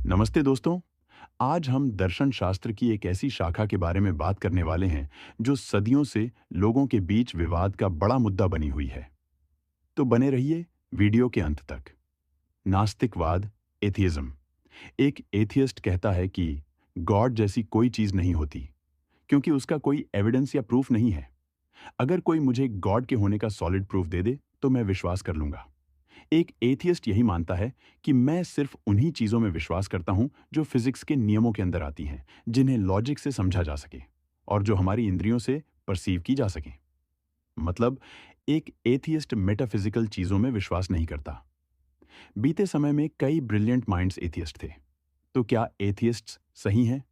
नमस्ते दोस्तों। आज हम दर्शन शास्त्र की एक ऐसी शाखा के बारे में बात करने वाले हैं जो सदियों से लोगों के बीच विवाद का बड़ा मुद्दा बनी हुई है। तो बने रहिए वीडियो के अंत तक। नास्तिकवाद, एथियज्म। एक एथियस्ट कहता है कि गॉड जैसी कोई चीज नहीं होती क्योंकि उसका कोई एविडेंस या प्रूफ नहीं है। अगर कोई मुझे गॉड के होने का सॉलिड प्रूफ दे दे तो मैं विश्वास कर लूंगा। एक एथियस्ट यही मानता है कि मैं सिर्फ उन्हीं चीजों में विश्वास करता हूं जो फिजिक्स के नियमों के अंदर आती हैं, जिन्हें लॉजिक से समझा जा सके और जो हमारी इंद्रियों से परसीव की जा सके। मतलब, एक एथियस्ट मेटाफिजिकल चीजों में विश्वास नहीं करता। बीते समय में कई ब्रिलियंट माइंड्स एथियस्ट थे। तो क्या एथियस्ट्स सही हैं?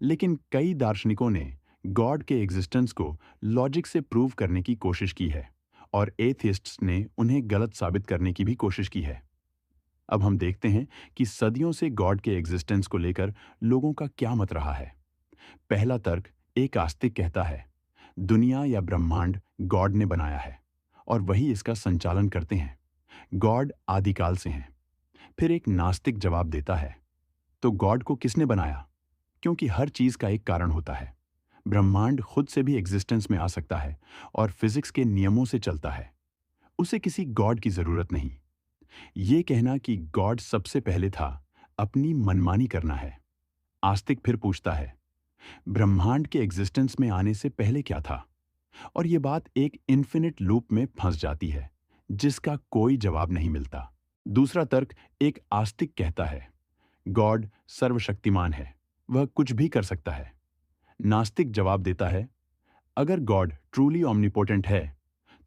लेकिन कई दार्शनिकों ने गॉड के एग्जिस्टेंस को लॉजिक से प्रूव करने की कोशिश की है और एथियस्ट्स ने उन्हें गलत साबित करने की भी कोशिश की है। अब हम देखते हैं कि सदियों से गॉड के एग्जिस्टेंस को लेकर लोगों का क्या मत रहा है। पहला तर्क, एक आस्तिक कहता है दुनिया या ब्रह्मांड गॉड ने बनाया है और वही इसका संचालन करते हैं। गॉड आदिकाल से हैं। फिर एक नास्तिक जवाब देता है तो गॉड को किसने बनाया? क्योंकि हर चीज का एक कारण होता है। ब्रह्मांड खुद से भी एग्जिस्टेंस में आ सकता है और फिजिक्स के नियमों से चलता है। उसे किसी गॉड की जरूरत नहीं। ये कहना कि गॉड सबसे पहले था, अपनी मनमानी करना है। आस्तिक फिर पूछता है ब्रह्मांड के एग्जिस्टेंस में आने से पहले क्या था? और ये बात एक इन्फिनिट लूप में फंस जाती है जिसका कोई जवाब नहीं मिलता। दूसरा तर्क, एक आस्तिक कहता है गॉड सर्वशक्तिमान है, वह कुछ भी कर सकता है। नास्तिक जवाब देता है अगर गॉड ट्रूली ऑमनिपोटेंट है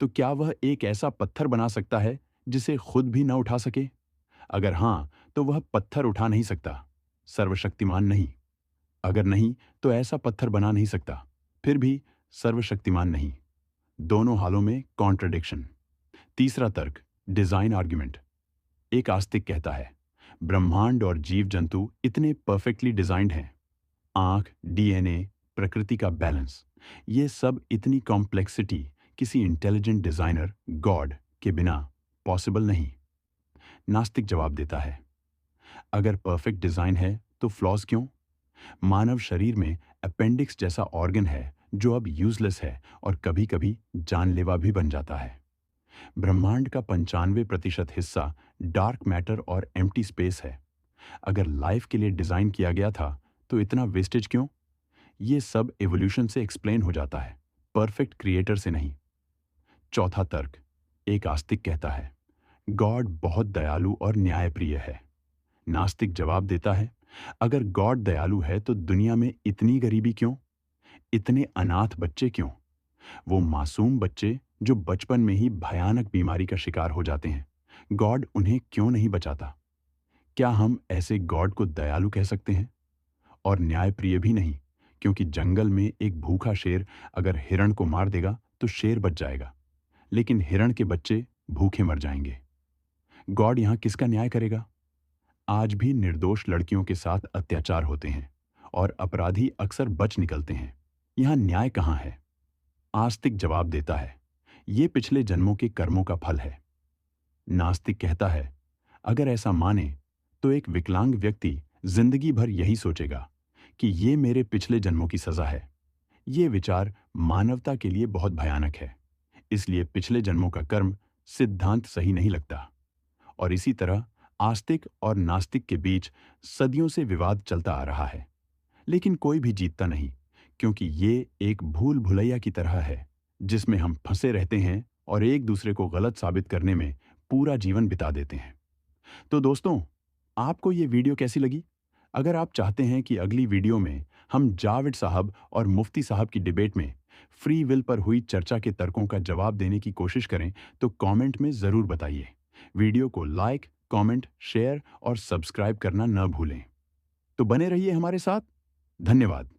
तो क्या वह एक ऐसा पत्थर बना सकता है जिसे खुद भी न उठा सके? अगर हां, तो वह पत्थर उठा नहीं सकता, सर्वशक्तिमान नहीं। अगर नहीं, तो ऐसा पत्थर बना नहीं सकता, फिर भी सर्वशक्तिमान नहीं। दोनों हालों में कॉन्ट्रडिक्शन। तीसरा तर्क, डिजाइन आर्ग्यूमेंट। एक आस्तिक कहता है ब्रह्मांड और जीव जंतु इतने परफेक्टली डिजाइंड हैं, आंख, डीएनए, प्रकृति का बैलेंस, ये सब इतनी कॉम्प्लेक्सिटी किसी इंटेलिजेंट डिजाइनर गॉड के बिना पॉसिबल नहीं। नास्तिक जवाब देता है अगर परफेक्ट डिजाइन है तो फ्लॉज क्यों? मानव शरीर में अपेंडिक्स जैसा ऑर्गन है जो अब यूजलेस है और कभी कभी जानलेवा भी बन जाता है। ब्रह्मांड का 95% हिस्सा डार्क मैटर और एम्प्टी स्पेस है। अगर लाइफ के लिए डिजाइन किया गया था तो इतना वेस्टेज क्यों? ये सब एवोल्यूशन से एक्सप्लेन हो जाता है, परफेक्ट क्रिएटर से नहीं। चौथा तर्क, एक आस्तिक कहता है गॉड बहुत दयालु और न्यायप्रिय है। नास्तिक जवाब देता है अगर गॉड दयालु है तो दुनिया में इतनी गरीबी क्यों? इतने अनाथ बच्चे क्यों? वो मासूम बच्चे जो बचपन में ही भयानक बीमारी का शिकार हो जाते हैं, गॉड उन्हें क्यों नहीं बचाता? क्या हम ऐसे गॉड को दयालु कह सकते हैं? और न्यायप्रिय भी नहीं, क्योंकि जंगल में एक भूखा शेर अगर हिरण को मार देगा तो शेर बच जाएगा, लेकिन हिरण के बच्चे भूखे मर जाएंगे। गॉड यहां किसका न्याय करेगा? आज भी निर्दोष लड़कियों के साथ अत्याचार होते हैं और अपराधी अक्सर बच निकलते हैं। यहां न्याय कहां है? आस्तिक जवाब देता है ये पिछले जन्मों के कर्मों का फल है। नास्तिक कहता है अगर ऐसा माने तो एक विकलांग व्यक्ति जिंदगी भर यही सोचेगा कि ये मेरे पिछले जन्मों की सजा है। ये विचार मानवता के लिए बहुत भयानक है। इसलिए पिछले जन्मों का कर्म सिद्धांत सही नहीं लगता। और इसी तरह आस्तिक और नास्तिक के बीच सदियों से विवाद चलता आ रहा है, लेकिन कोई भी जीतता नहीं, क्योंकि ये एक भूल भुलैया की तरह है जिसमें हम फंसे रहते हैं और एक दूसरे को गलत साबित करने में पूरा जीवन बिता देते हैं। तो दोस्तों, आपको ये वीडियो कैसी लगी? अगर आप चाहते हैं कि अगली वीडियो में हम जावेद साहब और मुफ्ती साहब की डिबेट में फ्री विल पर हुई चर्चा के तर्कों का जवाब देने की कोशिश करें तो कमेंट में जरूर बताइए। वीडियो को लाइक, कमेंट, शेयर और सब्सक्राइब करना न भूलें। तो बने रहिए हमारे साथ। धन्यवाद।